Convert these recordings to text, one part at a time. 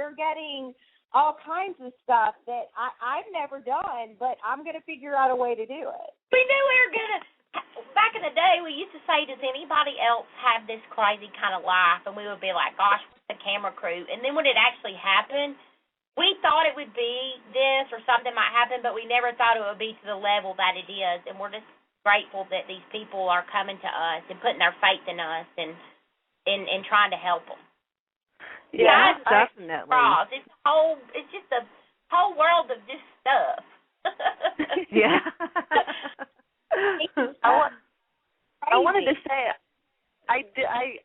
we're getting all kinds of stuff that I've never done, but I'm going to figure out a way to do it. We knew we were going to. Back in the day, we used to say, does anybody else have this crazy kind of life? And we would be like, gosh, the camera crew. And then when it actually happened, we thought it would be this or something might happen, but we never thought it would be to the level that it is. And we're just grateful that these people are coming to us and putting their faith in us and trying to help them. Yeah, definitely. It's just a whole world of just stuff. Yeah. I wanted to say, I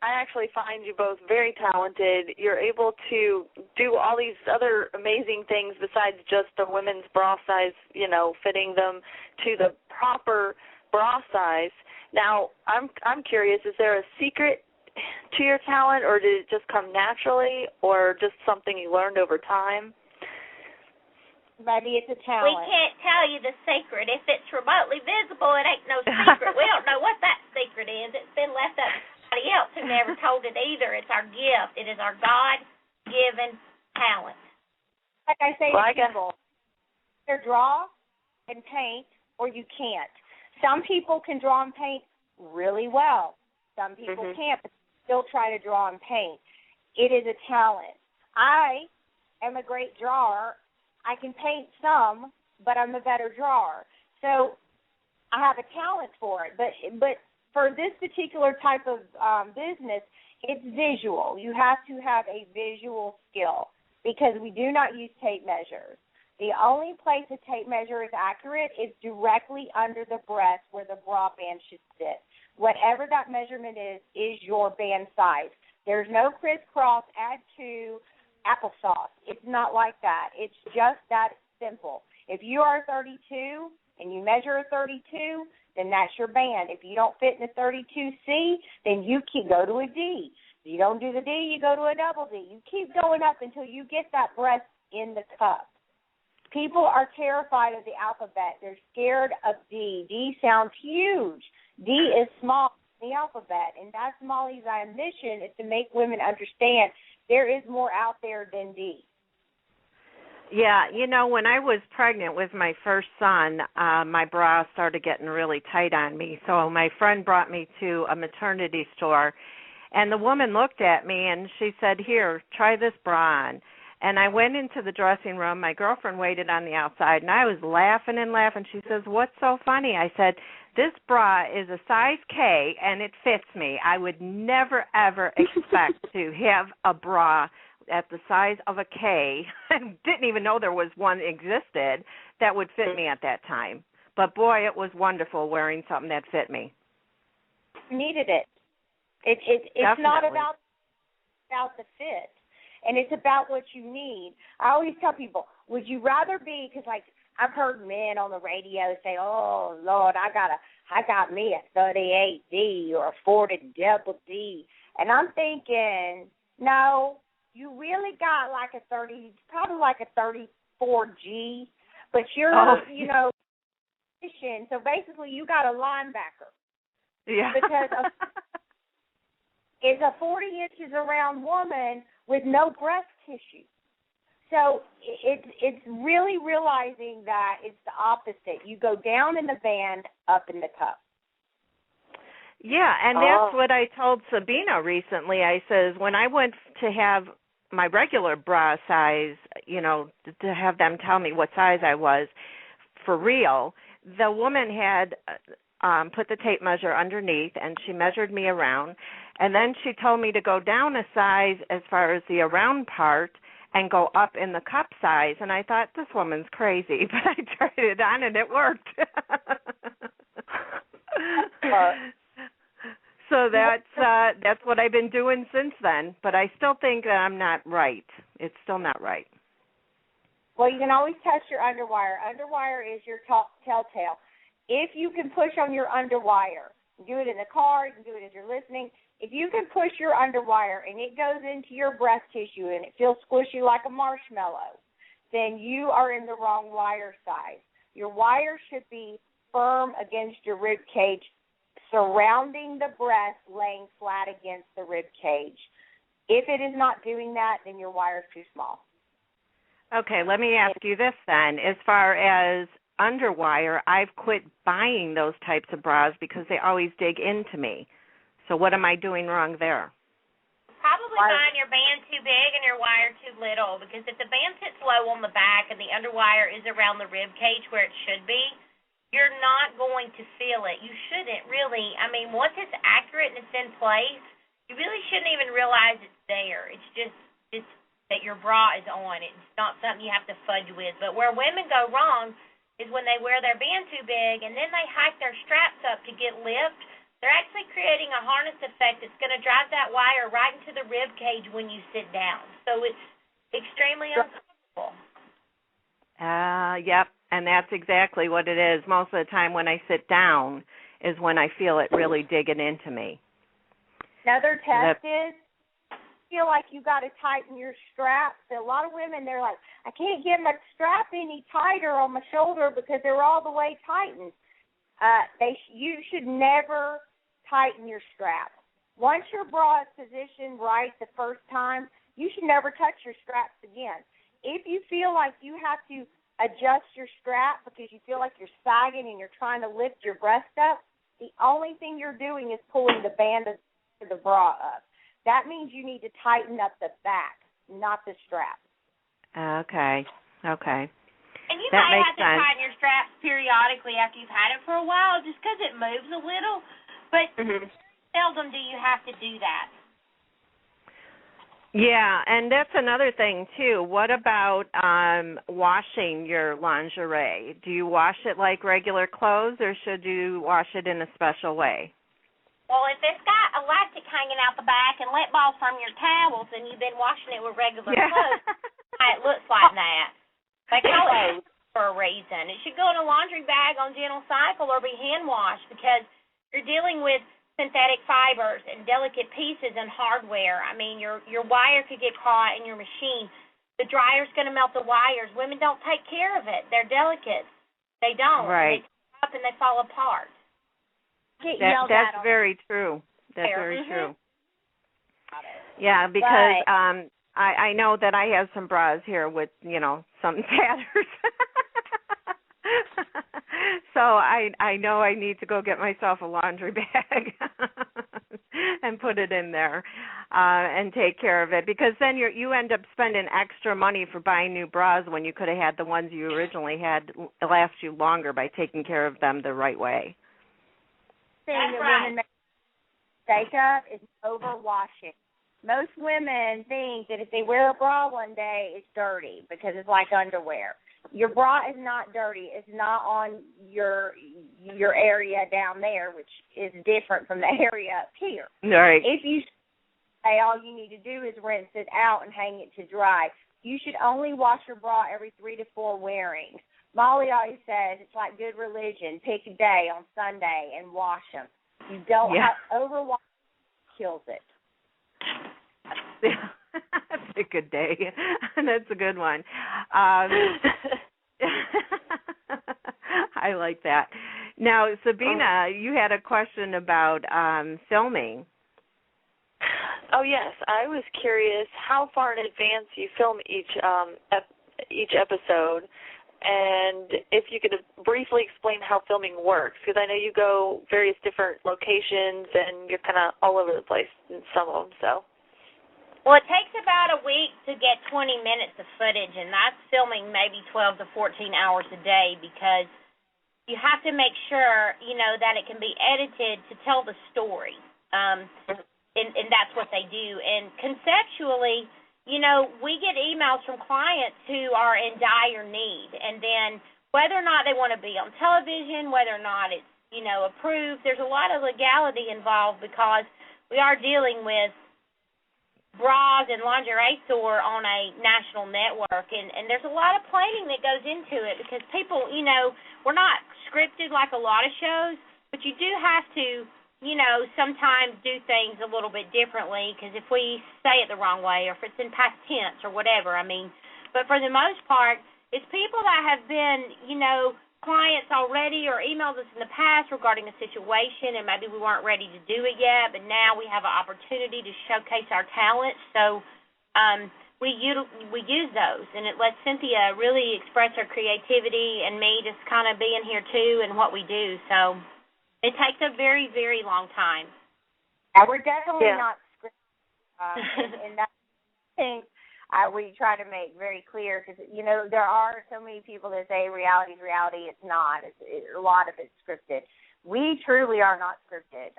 actually find you both very talented. You're able to do all these other amazing things besides just the women's bra size, fitting them to the proper bra size. Now, I'm curious, is there a secret to your talent, or did it just come naturally, or just something you learned over time? Maybe it's a talent. We can't tell you the secret. If it's remotely visible, it ain't no secret. We don't know what that secret is. It's been left up to somebody else who never told it either. It's our gift. It is our God-given talent. Like I say to people, either draw and paint, or you can't. Some people can draw and paint really well. Some people can't, but still try to draw and paint. It is a talent. I am a great drawer. I can paint some, but I'm a better drawer. So I have a talent for it. But for this particular type of business, it's visual. You have to have a visual skill because we do not use tape measures. The only place a tape measure is accurate is directly under the breast where the bra band should sit. Whatever that measurement is your band size. There's no crisscross, add to, applesauce. It's not like that. It's just that simple. If you are 32 and you measure a 32, then that's your band. If you don't fit in a 32C, then you go to a D. If you don't do the D, you go to a double D. You keep going up until you get that breast in the cup. People are terrified of the alphabet. They're scared of D. D sounds huge. D is small in the alphabet, and that's Molly's mission, is to make women understand there is more out there than D. Yeah, when I was pregnant with my first son, my bra started getting really tight on me. So my friend brought me to a maternity store, and the woman looked at me and she said, "Here, try this bra on." And I went into the dressing room. My girlfriend waited on the outside, and I was laughing and laughing. She says, "What's so funny?" I said, "This bra is a size K, and it fits me. I would never, ever expect to have a bra at the size of a K, and didn't even know there was one existed, that would fit me at that time. But, boy, it was wonderful wearing something that fit me. Needed it. It's not about the fit. And it's about what you need. I always tell people, would you rather be, because like I've heard men on the radio say, "Oh Lord, I got me a 38D or a 40 double D," and I'm thinking, no, you really got like a 30, probably like a 34G, but you're so basically you got a linebacker. Yeah. Because it's a 40 inches around woman with no breast tissue. So it's really realizing that it's the opposite. You go down in the band, up in the cup. Yeah, and that's what I told Sabina recently. I says, when I went to have my regular bra size, to have them tell me what size I was for real, the woman had put the tape measure underneath, and she measured me around. And then she told me to go down a size as far as the around part and go up in the cup size. And I thought, this woman's crazy. But I tried it on, and it worked. So that's what I've been doing since then. But I still think that I'm not right. It's still not right. Well, you can always test your underwire. Underwire is your telltale. If you can push on your underwire, you can do it in the car, you can do it as you're listening. If you can push your underwire and it goes into your breast tissue and it feels squishy like a marshmallow, then you are in the wrong wire size. Your wire should be firm against your rib cage, surrounding the breast, laying flat against the rib cage. If it is not doing that, then your wire is too small. Okay, let me ask you this then. As far as underwire, I've quit buying those types of bras because they always dig into me. So what am I doing wrong there? Probably buying your band too big and your wire too little, because if the band sits low on the back and the underwire is around the rib cage where it should be, you're not going to feel it. You shouldn't really. I mean, once it's accurate and it's in place, you really shouldn't even realize it's there. It's just that your bra is on. It's not something you have to fudge with. But where women go wrong is when they wear their band too big and then they hike their straps up to get lift. They're actually creating a harness effect that's going to drive that wire right into the rib cage when you sit down. So it's extremely uncomfortable. Yep, and that's exactly what it is. Most of the time when I sit down is when I feel it really digging into me. Another test is feel like you got to tighten your straps. A lot of women, they're like, I can't get my strap any tighter on my shoulder because they're all the way tightened. You should never tighten your strap. Once your bra is positioned right the first time, you should never touch your straps again. If you feel like you have to adjust your strap because you feel like you're sagging and you're trying to lift your breast up, the only thing you're doing is pulling the band of the bra up. That means you need to tighten up the back, not the strap. Okay. And you might have to tighten your straps periodically after you've had it for a while just because it moves a little, but seldom do you have to do that. Yeah, and that's another thing, too. What about washing your lingerie? Do you wash it like regular clothes, or should you wash it in a special way? Well, if it's got elastic hanging out the back and let ball from your towels and you've been washing it with regular clothes, it looks like that. They call it for a reason. It should go in a laundry bag on gentle cycle or be hand washed because you're dealing with synthetic fibers and delicate pieces and hardware. I mean, your wire could get caught in your machine. The dryer's going to melt the wires. Women don't take care of it. They're delicate. They don't. Right. They tear up and they fall apart. That's very true. That's very true. Yeah, because I know that I have some bras here with, some tatters. So I know I need to go get myself a laundry bag and put it in there and take care of it, because then you end up spending extra money for buying new bras when you could have had the ones you originally had last you longer by taking care of them the right way. Thing that women make a mistake of is overwashing. Most women think that if they wear a bra one day, it's dirty because it's like underwear. Your bra is not dirty. It's not on your area down there, which is different from the area up here. Right. If you say all you need to do is rinse it out and hang it to dry, you should only wash your bra every 3 to 4 wearings. Molly always says it's like good religion. Pick a day on Sunday and wash them. You don't have overwash kills it. That's a good day. That's a good one. I like that. Now, Sabina, you had a question about filming. Oh, yes. I was curious how far in advance you film each episode, and if you could briefly explain how filming works, because I know you go various different locations and you're kind of all over the place in some of them, so. Well, it takes about a week to get 20 minutes of footage, and that's filming maybe 12 to 14 hours a day because you have to make sure, that it can be edited to tell the story, and that's what they do. And conceptually, we get emails from clients who are in dire need, and then whether or not they want to be on television, whether or not it's, approved, there's a lot of legality involved because we are dealing with bras and lingerie store on a national network, and there's a lot of planning that goes into it because people, we're not scripted like a lot of shows, but you do have to, sometimes do things a little bit differently because if we say it the wrong way or if it's in past tense or whatever, but for the most part, it's people that have been, clients already or emailed us in the past regarding a situation, and maybe we weren't ready to do it yet, but now we have an opportunity to showcase our talents. So we use those, and it lets Cynthia really express her creativity and me just kind of being here too and what we do. So it takes a very, very long time. And we're definitely not scripted, and that's the thing we try to make very clear, because, you know, there are so many people that say reality is reality. It's not. A lot of it's scripted. We truly are not scripted.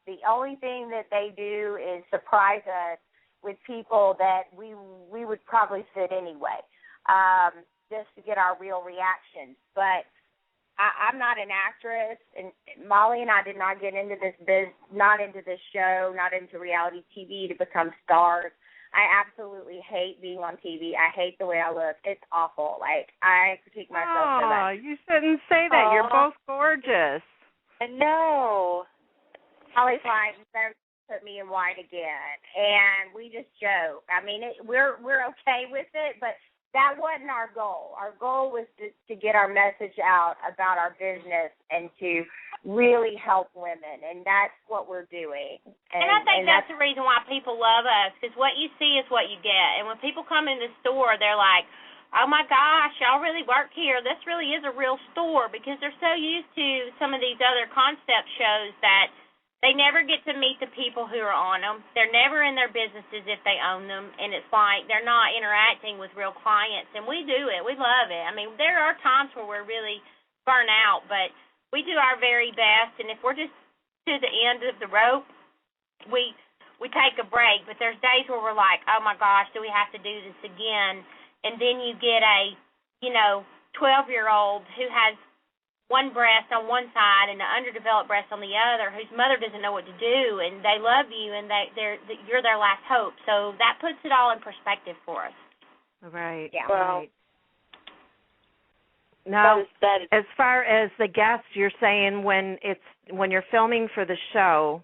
The only thing that they do is surprise us with people that we would probably fit anyway, just to get our real reactions. But I'm not an actress, and Molly and I did not get into not into this show, not into reality TV to become stars. I absolutely hate being on TV. I hate the way I look. It's awful. Like, I critique myself so much. Oh, you shouldn't say that. You're both gorgeous. I know. Molly's like, put me in white again, and we just joke. I mean, we're okay with it, but that wasn't our goal. Our goal was to get our message out about our business and to really help women, and that's what we're doing. And I think that's the reason why people love us, because what you see is what you get. And when people come in the store, they're like, oh, my gosh, y'all really work here. This really is a real store, because they're so used to some of these other concept shows that they never get to meet the people who are on them. They're never in their businesses if they own them, and it's like they're not interacting with real clients. And we do it. We love it. I mean, there are times where we're really burnt out, but we do our very best, and if we're just to the end of the rope, we take a break. But there's days where we're like, oh, my gosh, do we have to do this again? And then you get a, 12-year-old who has one breast on one side and an underdeveloped breast on the other, whose mother doesn't know what to do, and they love you, and you're their last hope. So that puts it all in perspective for us. Right. Yeah. Well, right. Now, as far as the guests, you're saying when you're filming for the show,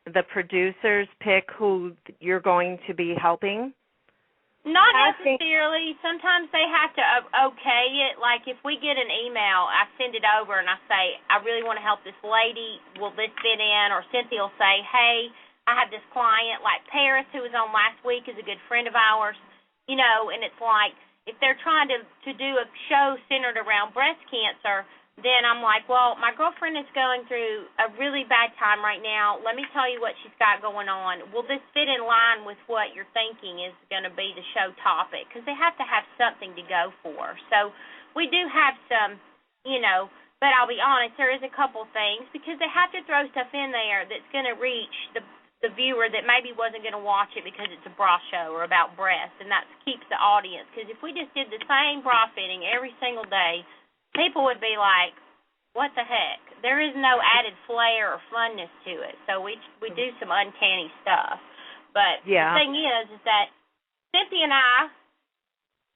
the producers pick who you're going to be helping? Not necessarily. Sometimes they have to okay it. Like if we get an email, I send it over and I say, I really want to help this lady. Will this fit in? Or Cynthia will say, hey, I have this client, like Paris, who was on last week, is a good friend of ours, and it's like, if they're trying to do a show centered around breast cancer, then I'm like, well, my girlfriend is going through a really bad time right now. Let me tell you what she's got going on. Will this fit in line with what you're thinking is going to be the show topic? Because they have to have something to go for. So we do have some, but I'll be honest, there is a couple things, because they have to throw stuff in there that's going to reach the viewer that maybe wasn't going to watch it because it's a bra show or about breasts, and that keeps the audience. Because if we just did the same bra fitting every single day, people would be like, what the heck? There is no added flair or funness to it. So we do some uncanny stuff. But the thing is that Cynthia and I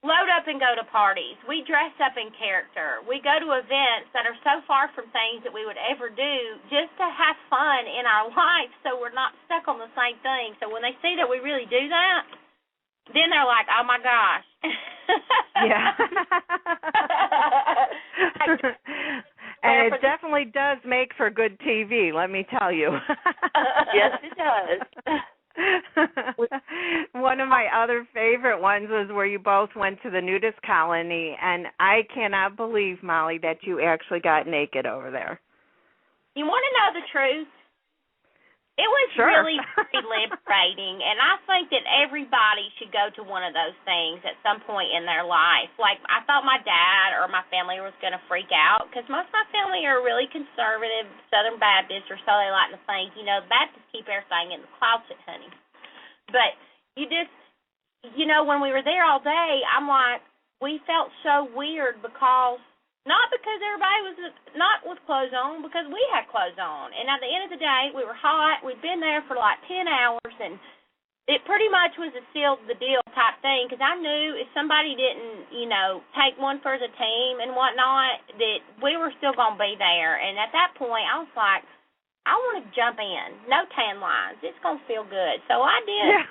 load up and go to parties. We dress up in character. We go to events that are so far from things that we would ever do just to have fun in our life, so we're not stuck on the same thing. So when they see that we really do that, then they're like, oh, my gosh. Yeah. And it definitely does make for good TV, let me tell you. Yes, it does. One of my other favorite ones was where you both went to the nudist colony, and I cannot believe, Molly, that you actually got naked over there. You want to know the truth? It was really liberating, and I think that everybody should go to one of those things at some point in their life. Like, I thought my dad or my family was going to freak out, because most of my family are really conservative Southern Baptists, or so they like to think. Baptists keep everything in the closet, honey. But you just, when we were there all day, I'm like, we felt so weird because, not because everybody was not with clothes on, because we had clothes on. And at the end of the day, we were hot. We'd been there for like 10 hours, and it pretty much was a seal the deal type thing, because I knew if somebody didn't, take one for the team and whatnot, that we were still going to be there. And at that point, I was like, I want to jump in. No tan lines. It's going to feel good. So I did. Yeah.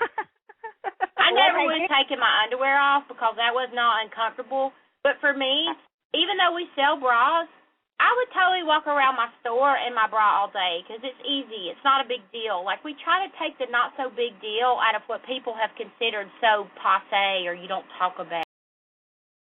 I never would have taken my underwear off because that was not uncomfortable. But for me, even though we sell bras, I would totally walk around my store in my bra all day because it's easy. It's not a big deal. Like, we try to take the not-so-big deal out of what people have considered so passe or you don't talk about.